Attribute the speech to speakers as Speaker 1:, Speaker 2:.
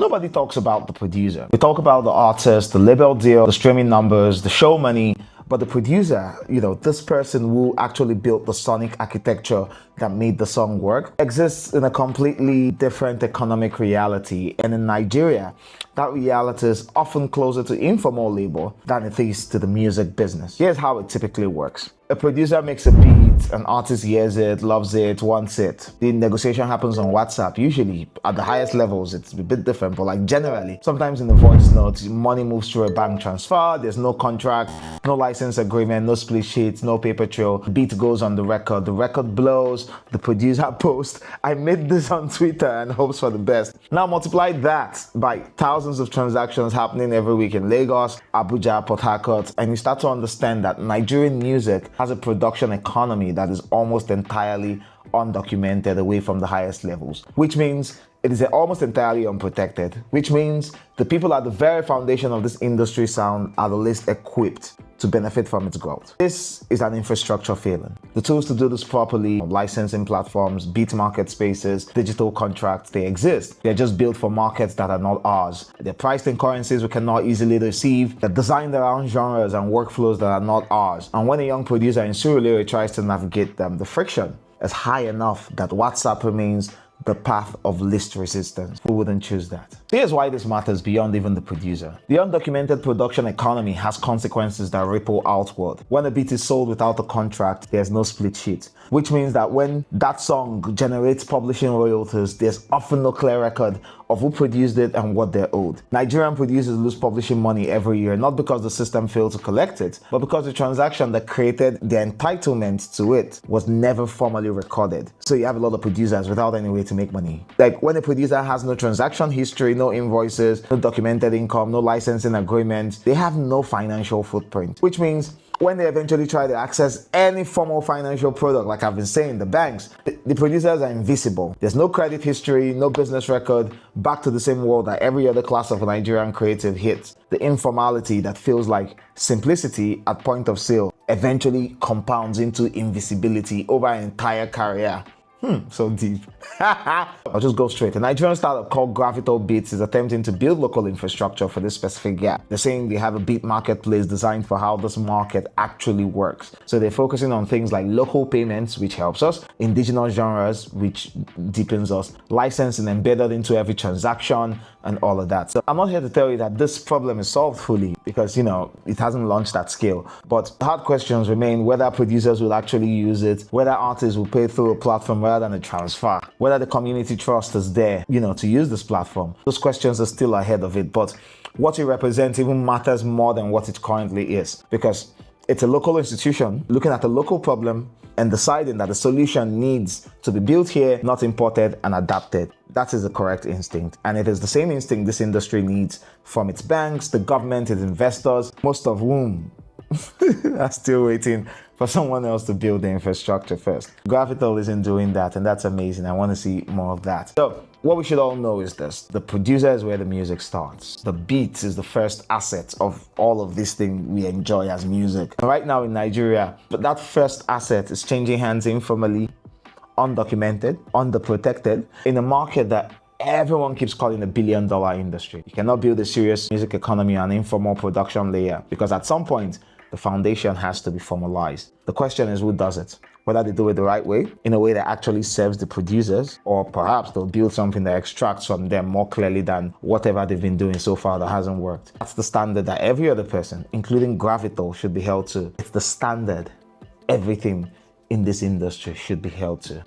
Speaker 1: nobody talks about the producer. We talk about the artist, the label deal, the streaming numbers, the show money, but the producer, this person who actually built the sonic architecture that made the song work, exists in a completely different economic reality. And in Nigeria, that reality is often closer to informal labor than it is to the music business. Here's how it typically works. A producer makes a beat, an artist hears it, loves it, wants it. The negotiation happens on WhatsApp. Usually, at the highest levels, it's a bit different, but like generally, sometimes in the voice notes, money moves through a bank transfer, there's no contract, no license agreement, no split sheets, no paper trail. The beat goes on the record blows, the producer posts, "I made this on Twitter," and hopes for the best. Now multiply that by thousands of transactions happening every week in Lagos, Abuja, Port Harcourt, and you start to understand that Nigerian music has a production economy that is almost entirely undocumented away from the highest levels, which means it is almost entirely unprotected, which means the people at the very foundation of this industry sound are the least equipped to benefit from its growth. This is an infrastructure failing. The tools to do this properly, licensing platforms, beat market spaces, digital contracts, they exist. They're just built for markets that are not ours. They're priced in currencies we cannot easily receive. They're designed around genres and workflows that are not ours. And when a young producer in Surulere tries to navigate them, the friction is high enough that WhatsApp remains the path of least resistance. Who wouldn't choose that? Here's why this matters beyond even the producer. The undocumented production economy has consequences that ripple outward. When a beat is sold without a contract, there's no split sheet, which means that when that song generates publishing royalties, there's often no clear record of who produced it and what they're owed. Nigerian producers lose publishing money every year, not because the system failed to collect it, but because the transaction that created the entitlement to it was never formally recorded. So you have a lot of producers without any way to make money. Like when a producer has no transaction history, no invoices, no documented income, no licensing agreement, they have no financial footprint, which means when they eventually try to access any formal financial product, like I've been saying, the banks, the producers are invisible. There's no credit history, no business record, back to the same world that every other class of Nigerian creative hits. The informality that feels like simplicity at point of sale eventually compounds into invisibility over an entire career. So deep. I'll just go straight. A Nigerian startup called Graviitalbeats is attempting to build local infrastructure for this specific gap. They're saying they have a beat marketplace designed for how this market actually works. So they're focusing on things like local payments, which helps us, indigenous genres, which deepens us, licensing embedded into every transaction, and all of that. So I'm not here to tell you that this problem is solved fully because, it hasn't launched at scale. But hard questions remain whether producers will actually use it, whether artists will pay through a platform rather than a transfer, whether the community trust is there, to use this platform. Those questions are still ahead of it, but what it represents even matters more than what it currently is, because it's a local institution looking at a local problem and deciding that the solution needs to be built here, not imported and adapted. That is the correct instinct. And it is the same instinct this industry needs from its banks, the government, its investors, most of whom are still waiting for someone else to build the infrastructure first. Graviital isn't doing that, and that's amazing. I want to see more of that. So what we should all know is this: the producer is where the music starts. The beat is the first asset of all of this thing we enjoy as music. And right now in Nigeria, but that first asset is changing hands informally, undocumented, underprotected, in a market that everyone keeps calling a billion-dollar industry. You cannot build a serious music economy on an informal production layer because at some point, the foundation has to be formalized. The question is who does it? Whether they do it the right way, in a way that actually serves the producers, or perhaps they'll build something that extracts from them more clearly than whatever they've been doing so far that hasn't worked. That's the standard that every other person, including Graviital, should be held to. It's the standard everything in this industry should be held to.